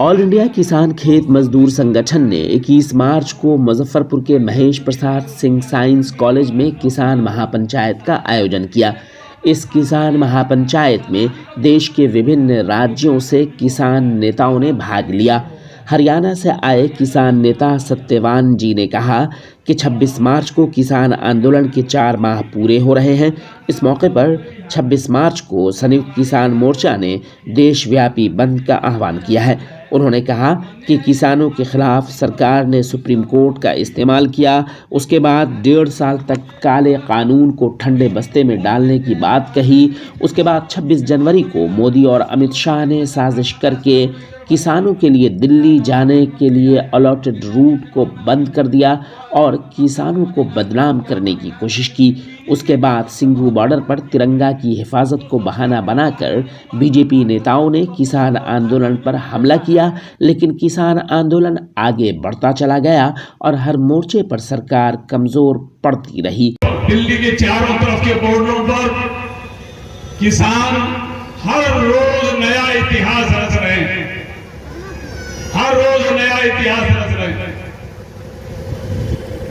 All India किसान खेत मजदूर संगठन ने 21 मार्च को मुजफ्फरपुर के महेश प्रसाद सिंह साइंस कॉलेज में किसान महापंचायत का आयोजन किया। इस किसान महापंचायत में देश के विभिन्न राज्यों से किसान नेताओं ने भाग लिया। हरियाणा से आए किसान नेता सत्यवान जी ने कहा कि 26 मार्च को किसान आंदोलन के 4 माह पूरे हो रहे हैं। इस मौके पर 26 मार्च को संयुक्त किसान मोर्चा ने देशव्यापी बंद का आह्वान किया है। उन्होंने कहा कि किसानों के खिलाफ सरकार ने सुप्रीम कोर्ट का इस्तेमाल किया, उसके बाद 1.5 साल तक काले कानून को ठंडे बस्ते में डालने की बात कही। उसके बाद 26 जनवरी को मोदी और अमित शाह ने साजिश करके किसानों के लिए दिल्ली जाने के लिए अलॉटेड रूट को बंद कर दिया और किसानों को बदनाम करने की कोशिश की। उसके बाद सिंघू बॉर्डर पर तिरंगा की हिफाजत को बहाना बनाकर बीजेपी नेताओं ने किसान आंदोलन पर हमला किया, लेकिन किसान आंदोलन आगे बढ़ता चला गया और हर मोर्चे पर सरकार कमजोर पड़ती रही। दिल्ली के चारों तरफ के बॉर्डरों पर किसान हर रोज नया इतिहास रच रहे हैं, हर रोज नया इतिहास रच रहे हैं।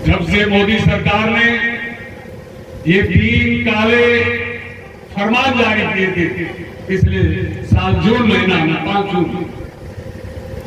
जब से मोदी सरकार ने ये 3 काले फरमान जारी किए थे पिछले साल जून महीना में 5 जून,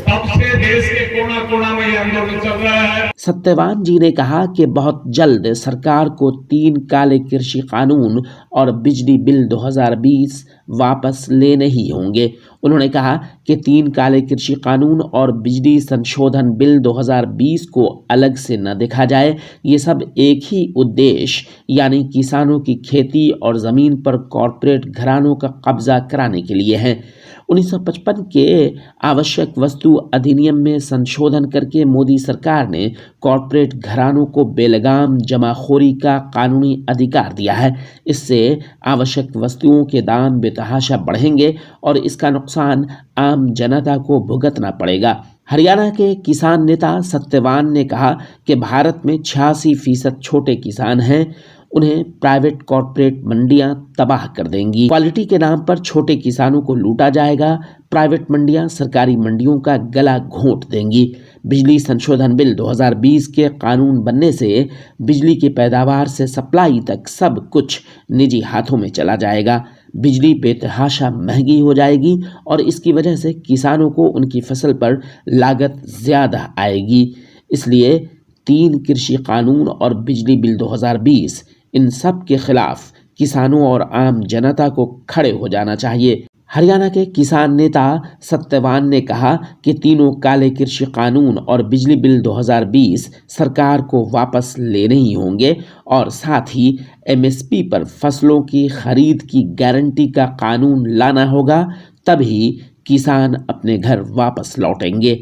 तब से देश के कोना कोना में यह आंदोलन चल रहा है। सत्यवान जी ने कहा कि बहुत जल्द सरकार को 3 काले कृषि कानून और बिजली बिल 2020 वापस लेने ही होंगे। उन्होंने कहा कि 3 काले कृषि कानून और बिजली संशोधन बिल 2020 को अलग से न देखा जाए। ये सब एक ही उद्देश्य यानी किसानों की खेती और ज़मीन पर कॉरपोरेट घरानों का कब्जा कराने के लिए हैं। 1955 के आवश्यक वस्तु अधिनियम में संशोधन करके मोदी सरकार ने कॉरपोरेट घरानों को बेलगाम जमाखोरी का कानूनी अधिकार दिया है। इससे आवश्यक वस्तुओं के दाम बेतहाशा बढ़ेंगे और इसका नुकसान आम जनता को भुगतना पड़ेगा। हरियाणा के किसान नेता सत्यवान ने कहा कि भारत में 86% छोटे किसान हैं, उन्हें प्राइवेट कॉरपोरेट मंडियां तबाह कर देंगी। क्वालिटी के नाम पर छोटे किसानों को लूटा जाएगा। प्राइवेट मंडियां सरकारी मंडियों का गला घोंट देंगी। बिजली संशोधन बिल 2020 के कानून बनने से बिजली की पैदावार से सप्लाई तक सब कुछ निजी हाथों में चला जाएगा। बिजली बेतहाशा महंगी हो जाएगी और इसकी वजह से किसानों को उनकी फसल पर लागत ज़्यादा आएगी। इसलिए 3 कृषि कानून और बिजली बिल 2020 इन सब के खिलाफ किसानों और आम जनता को खड़े हो जाना चाहिए। हरियाणा के किसान नेता सत्यवान ने कहा कि तीनों काले कृषि कानून और बिजली बिल 2020 सरकार को वापस लेने ही होंगे और साथ ही एमएसपी पर फसलों की खरीद की गारंटी का कानून लाना होगा, तभी किसान अपने घर वापस लौटेंगे।